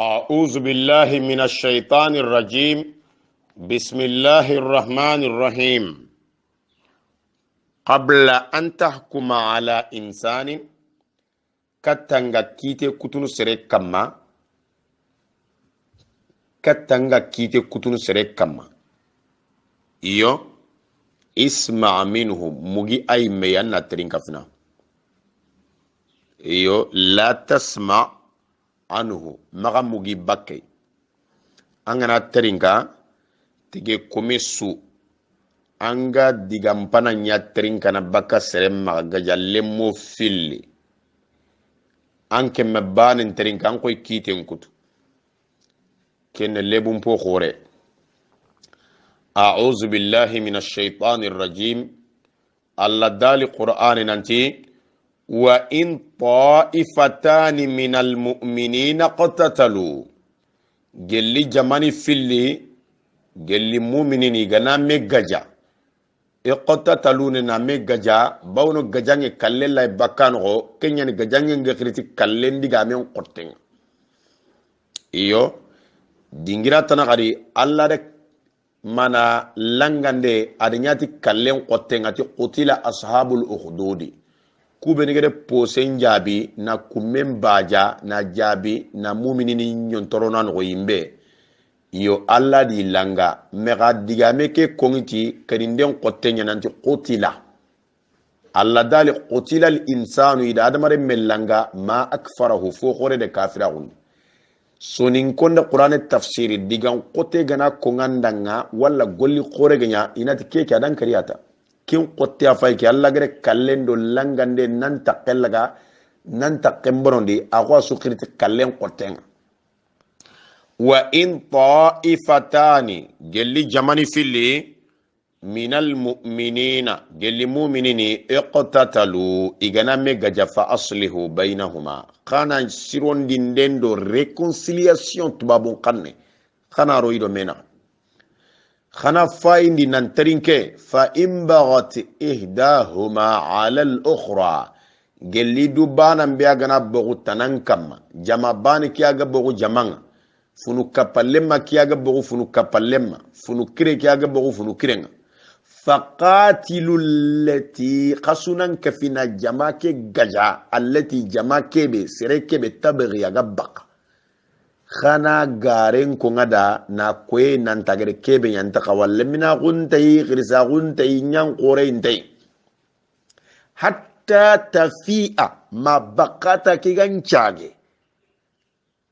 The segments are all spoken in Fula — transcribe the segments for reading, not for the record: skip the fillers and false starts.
أعوذ بالله من الشيطان الرجيم. بسم الله الرحمن الرحيم. قبل أن تحكم على إنسان كتنغا كيتي كتن سريك كما كتنغا كيتي كتن سريك كما إيو اسمع منهم مجي أي ميانا ترين كفنا إيو لا تسمع عنه مغا مجي بكي أنغنا ترينكا tige komisu anga digampana nyatrin kana baka serem magaja lemmo filli anke mabanin trin kan koy kiten kutu ken lebum po khore. a'udhu billahi minash shaitanir rajim. alla dali qur'an nanti wa in ta'ifatan minal mu'minina qatatalu gelli jamani filli gelli mu'minini gana megaja iqtataluna na megaja bawno gajange kalle lay bakano kenya ni gajange ngekriti kalle ndiga men qotten iyo dingira tana gadi alla rek mana langande adnyati kallen qotten ati qutila ashabul ukhdudi kubeni gede posen jabi na kumem baja na jabi na mu'minini nyontorona no yimbe yo alla di langa mega digame ke kongiti kadinden qottenya nanti qutila alla dali qutila al insanu ida adamare melanga ma akfarahu fo khore de kafirun sonin konda qur'an tafsiri digan qote gana kongandanga walla golli khore ganya inati keke adan kariyata kin qotte afay ke alla gere kallendo langande nan taqellaga nan taqembrondi akwa sukriti kallen qottenga. wa in ta'ifatani gelli jamani filli minal mu'minina gelli mu'minini iqtatalu igana megaja fa aslihu bainahuma kana sirondi ndendo reconciliation tubabun kanne kana roido mena khana faindi nan terinke fa imbagat ihdahuma ala al-ukhra gelli dubana mbiya gana bogu tanankam jama bani kiyaga bogu jamanga funu kapalema kiyaga bogu funu kapalema funu kire kiyaga bogu funu kirenga faqatilu allati qasunan kafina jamake gaja allati jamake be sereke be tabghi yaga baka khana garen ko ngada na kwe nan tagere kebe yanta kawalle mina guntai girsa guntai nyan qore intai hatta tafi'a ma bakata kiganchage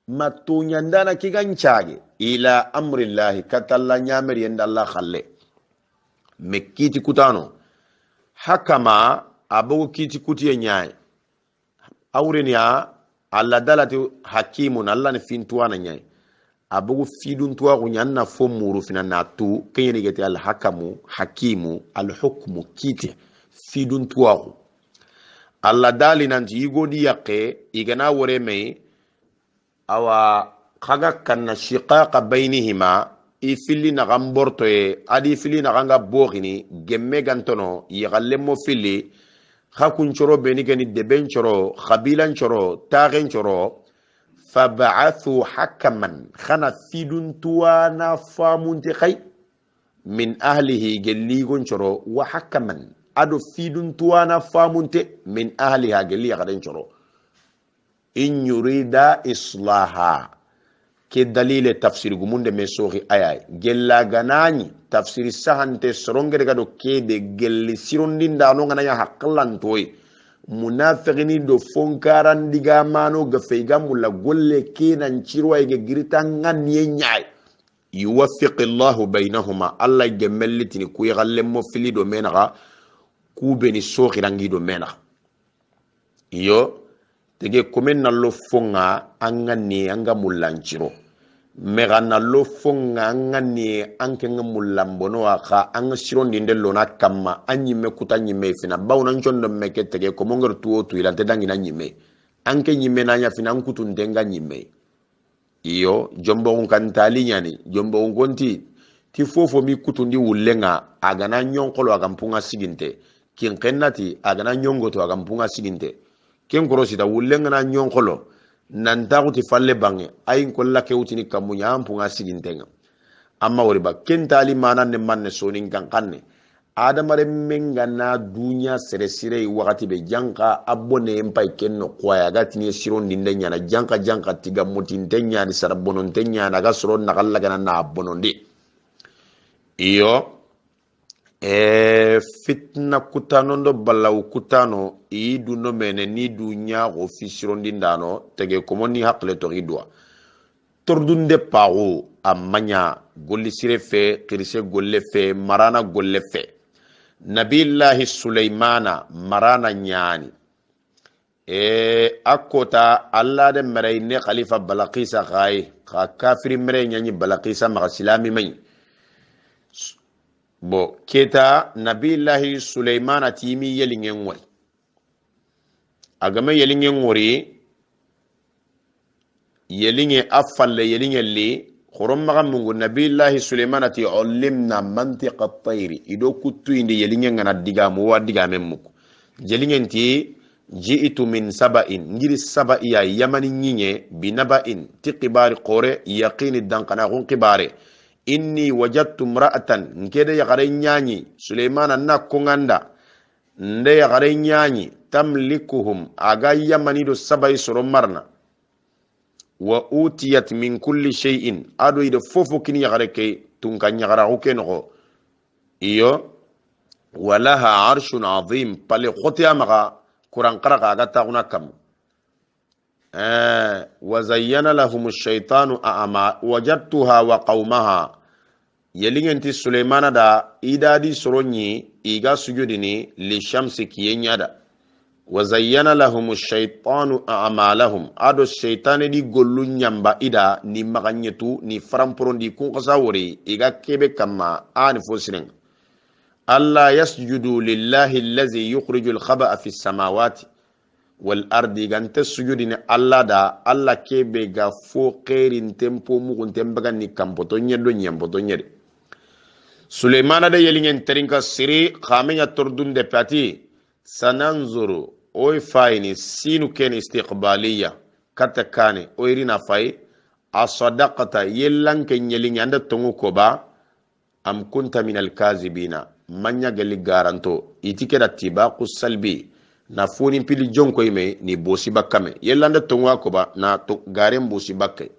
matunyandana kiganchage ila amrillahi katalla nyamir yanda Allah khalle mekiti kutano hakama abu kiti kuti nyai awrenya alla dalati hakimun alla ne fintuana nyai abu fidun tuwa kunyanna fomuru finana tu kenyeni gete al hakamu hakimu al hukmu kiti fidun tuwa alla dali nanti yigodi yaqe igana wore mei awa kaga kanna shiqaqa bainihima ifili na gamborto adi fili na ganga bokhini gemme gantono yigallemo fili khakun choro beni gani deben choro khabilan choro tagen choro fab'athu hakaman khana fidun tuwana famunti khay min ahlihi gelligon choro wa hakaman ado fidun tuwana famunte min ahliha gelli gaden choro in yurida islaha ke dalile tafsir gumunde me sohi ayay gella ganani tafsir sahante sorongere gado ke de gelli sirondinda no ngana ya haklantoy munafiqini do fonkaran diga mano ga feygamulla golle kenan cirwa ge giritangan nyenyay yuwaffiqillahu bainahuma alla gemellitini ku yagallemo fili do menaga ku beni sohi rangi do menaga yo tege komen nallo fonga angani anga mullanciro mega nallo fonga angani anke ngamullambono aka anga sirondi ndello na kamma anyime kuta nyime fina bawna nchondo meke tege komongor tuo tu ilante dangi na nyime anke nyime na nya fina nkutu ndenga nyime iyo jombo unkantali nyani jombo unkonti ti fofo mi kutu ndi ulenga agana nyonkolo agampunga siginte kinkennati agana nyongoto agampunga siginte ken korosi da wulengana nyonkolo nantaxuti falle bange ayin kolla ke wutini kammuña an punga sigintenga amma wori ba kentali mananne manne sonin kan kanne adamare men ganna dunya sere sire wakati be janka abone empay kenno kwaya gatini siron dinde nyana janka tiga mutinte nyani sarabononte nyana ga soro nakalla gana na abonondi iyo fitna kutano ndo balaw kutano i duno mene ni dunya go fisiron dindano tege komoni hakle to idwa tordunde pago amanya golli sire fe kirise golle fe marana golle fe nabillahi sulaimana marana nyani akota alla de mereyne khalifa balaqisa khay ka kafiri mere nyani balaqisa ma islami may bo keta nabillahi sulaimana timi yelingen wori agama yelingen wori yelinge afalle yelinge li khorom maga mungu nabillahi sulaimana ti ulimna mantiq at-tayr ido kuttu indi yelinge ngana diga mu wadiga memmuko jelingen ti ji'tu min saba'in ngiri saba'i ya yamani nyinye binaba'in tiqibari qore yaqini dankana gon qibare inni wajadtu imra'atan ngede ya gare nyanyi sulaimana na konganda nde ya gare nyanyi tamlikuhum aga yamani do saba'i soro marna wa utiyat min kulli shay'in ado ida fofo kini yagare ke tunka nyagara ko kenoko iyo walaha arshun azim pale khotiya maga quran qaraka aga tauna kam wa zayyana lahum ash-shaytanu a'ma wajadtuha wa qaumaha yelingenti sulaimana da idadi soronyi iga sujudini li shamsi kiyenyada وزين لهم الشيطان أعمالهم أدو الشيطان دي قولوا نيامبا إدا ني مغانيتو ني فرامبرون دي كون قصاوري إيغا كيبه كما آن فوسرين ألا يسجدوا لله الذي يخرج الخبأ في السماوات والأرض غانت السجودين ألا دا ألا كيبه غفو قيرين تمپو مغن تمبغان ني كامبوتو نيدو نيامبوتو نيدو سليمان دا يلين ترينكا سيري خامين يتردون دي باتي sananzuru oy fayni sinu ken istiqbaliya kata kane oyrina fay asadaqata yellanke nyeli anda tongu ko ba am kunta min alkazibina manya gali garanto itike da tibaqu salbi na funi pili jonko ime ni bosi bakame yellanda tongu ko ba na to garen bosi bakke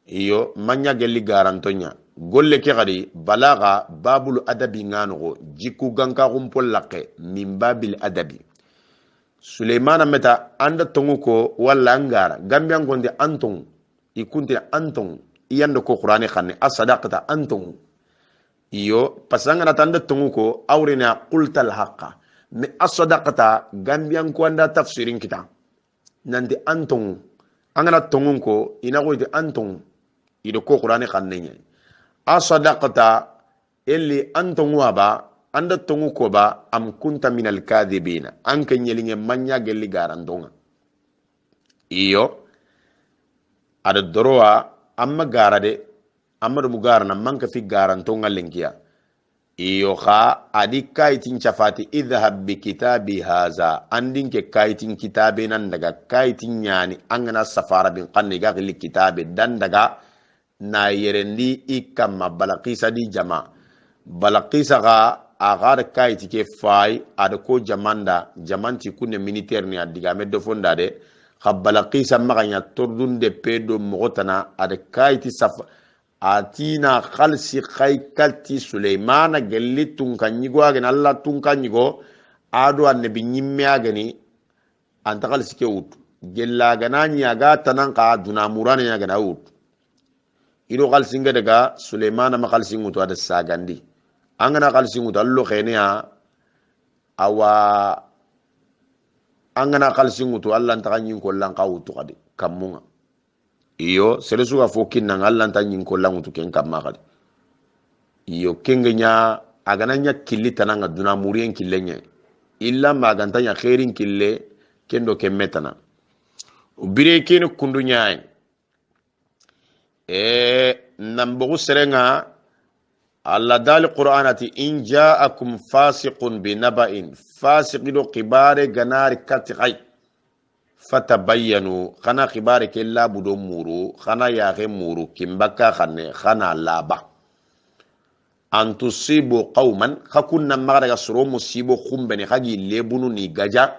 iyo manya gali garanto nya golle ke gadi balaga babul adabi ngano jiku ganka gumpol laqe min babil adabi sulaimana meta anda tonguko wala ngara gambian gonde anton ikunti anton iyando ko qur'ani khanne asadaqata anton iyo pasanga na tanda tonguko awrina qultal haqa mi asadaqata gambian ko anda tafsirin kita nandi anton angana tongunko ina ko anton ido ko qur'ani khanne asadaqata illi antum waba anda tungu ko ba am kunta min alkadhibina anke nyelinge manya gelli garandonga iyo ada doroa amma garade amma dum garana manka fi garantonga lenkiya iyo kha adi kaitin chafati idhhab bi kitabi haza andinke kaitin kitabe nan daga kaitin nyani angana safara bin qanni ga gelli kitabe dan daga na yerendi ikama balaqisa di jama balaqisa ga agar kayti ke fay ad ko jamanda jamanti kunne militaire ni adiga meddo fonda de khabalaqisa maganya tordun de pedo mogotana ad kayti saf atina khalsi khaykati sulaimana gellitun kanyigo agen alla tun kanyigo ado annabi nyimme agani anta khalsi ke ut gella ganani aga tanan ka duna murana ya gana ut ido khalsinga daga sulaimana ma khalsingu to ada sagandi angana khalsingu to allo khenia awa angana khalsingu to Allah ntakanyin ko lan qawtu kadi kamunga iyo selesu ga fokin nan Allah ntanyin ko lan to ken kamma kadi iyo kengenya agananya killi tananga duna murien killenya illa magantanya khairin kille kendo kemetana ubire ken kundunya nambugu serenga alla dal qur'anati in ja'akum fasiqun binaba'in fasiqidu qibare ganari kati khay fatabayyanu khana khibare ke labu do muru khana ya ge muru kimbaka khane khana laba an tusibu qauman khakunna magara suro musibo khumbene khagi lebunu ni gaja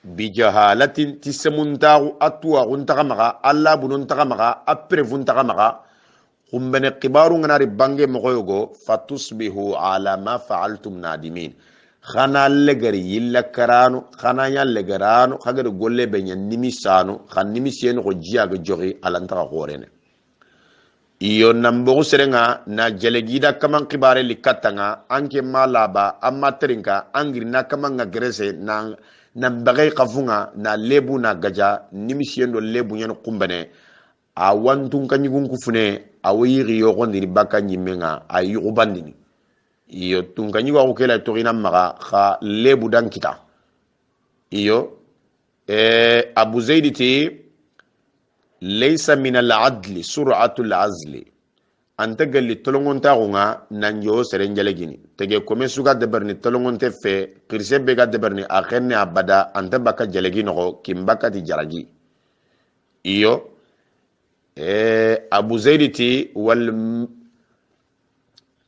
bijahalatin tisemuntaru atwa guntaka maga alla bunun taka maga aprevun taka maga khumbene qibaru nganari bange mogoyogo fatusbihu ala ma fa'altum nadimin khana legari yilla karano khana nya legarano khagere golle be nya nimisano khan nimisien ko jiaga jogi alantaka horene iyo nambo serenga na jelegida kaman kibare likatanga anke malaba amma trinka angri na kaman ngagrese na nambagay kafunga na lebu na gaja nimisiendo lebu nyen kumbane a wantun kanyigun kufune a wayiri yo gondiri baka nyimenga a yugubandini iyo tun kanyigu ko kela torina maga kha lebu dan kita iyo abu zaiditi laysa min al-adli sur'atu al-azli anta galli tolongonta gonga nanjo serenjale gini tege kome suga deberni tolongonte fe kirse be ga deberni akhenne abada anta baka jalegi no kimbaka ti jaragi iyo abu zaiditi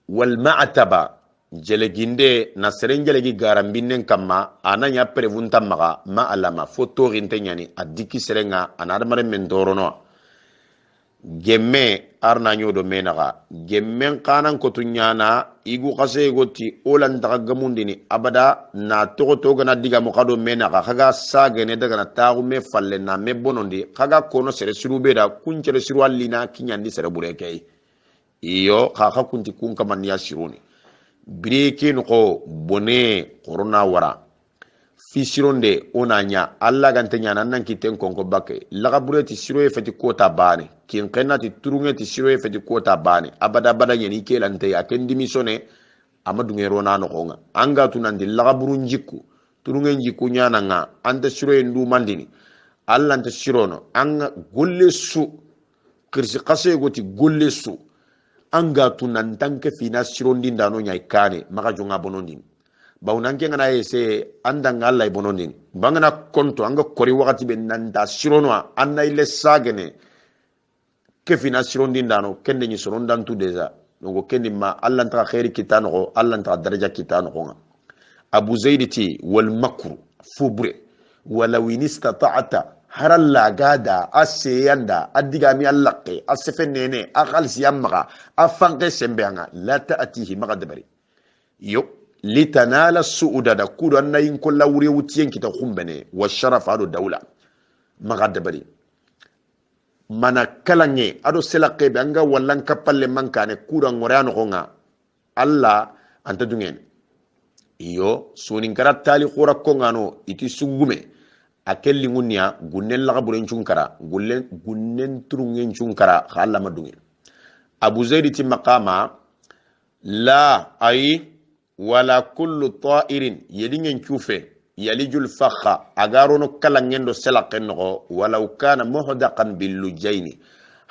wal ma'taba jeleginde na serenjalegi garambinnen kamma ananya prevunta maga ma alama foto gintenyani adiki serenga anarmare mendorono gemme arna nyodo menaga gemmen kanan kotunyana igu kase goti olan daga gamundini abada na togo gana diga mo kado menaga kaga sagene daga na tagu me falle na me bonondi kaga kono sere surube da kuncere surwallina kinyandi sere bureke iyo kaka kunti kunka mania siruni Birikin ko bone corona wara fisironde onanya alla gantenya nan kiten konko bakke laga bureti siro e feti kota bane kin kenati turungeti siro e feti kota bane abada bada nyani kelante akendi misone amadu ngero nano konga anga tunandi laga burun jikku turungen jikku nyana nga ante siro e ndu mandini alla ante sirono anga golle su kirsi kase goti golle su anga tunan tanke fina sirondi ndano nyai kane maka jonga bonondin baunanke ngana ese anda ngalla ibonondin bangana konto anga kori wakati be nanda sironwa anna ile sagene ke fina sirondi ndano kende ni sorondan tu deja donc kende ma Allah ta khairi kitano ko Allah ta daraja kitano ko abu zaiditi wal makru fubre wala winistata'ata haralla gada aseyanda adigami allaqe asfenene akhalsi yamma afanke sembeanga la ta'tihi magadbari yo litanala suuda da kudu annayin kullu wuri wutiyen kita khumbene wa sharaf ado dawla magadbari mana kalanye ado selaqe be anga wallan kapalle mankane kudu ngorano gonga alla anta dungen iyo sunin karatali khura kongano iti sugume akelli ngunya gunnen laga buren chunkara gunnen turungen chunkara khalla madungi abu zaid ti maqama la ay wala kullu ta'irin yedingen chufe yalijul fakha agarono kala ngendo selaqen no walau kana muhdaqan bil lujaini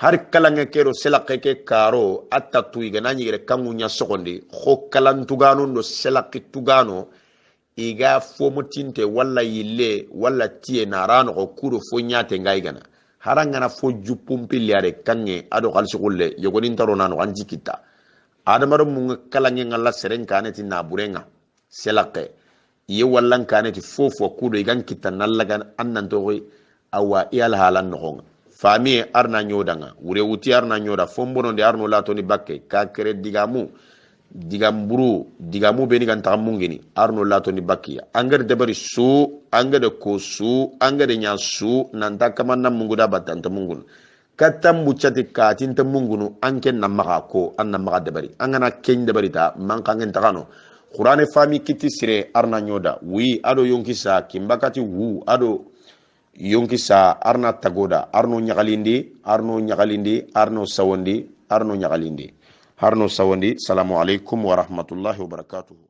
har kala ngekero selaqe ke karo attatu iganani gere kangunya sokondi kho kalantugano no selaqi tugano iga fomo tinte wala yille wala tie narano ko kuro fo nyate ngaigana harangana fo jupumpili yare kange ado kalsi kulle yogonin tarona no anji kita adamaro mun kalange ngalla serenkane ti naburenga selake ye wallan kane ti fofo kudo igan kita nallaga annan to awa iyal halan no fami arna nyodanga wure wuti arna nyoda fombono de arno lato ni bakke ka kere digamu beni kan tamungini arno lato ni bakkiya angere debari su angere ko su angere nya su nanta kamanna munguda batanta mungun katam bucati katinta mungunu anke namaka ko anna maka debari angana ken debari ta mankangen takano qur'ane fami kiti sire arna nyoda wi ado yonkisa kimbakati wu ado yonkisa arna tagoda arno nyagalindi arno sawandi arno nyagalindi harno sawandi. Assalamu alaikum wa rahmatullahi wa barakatuh.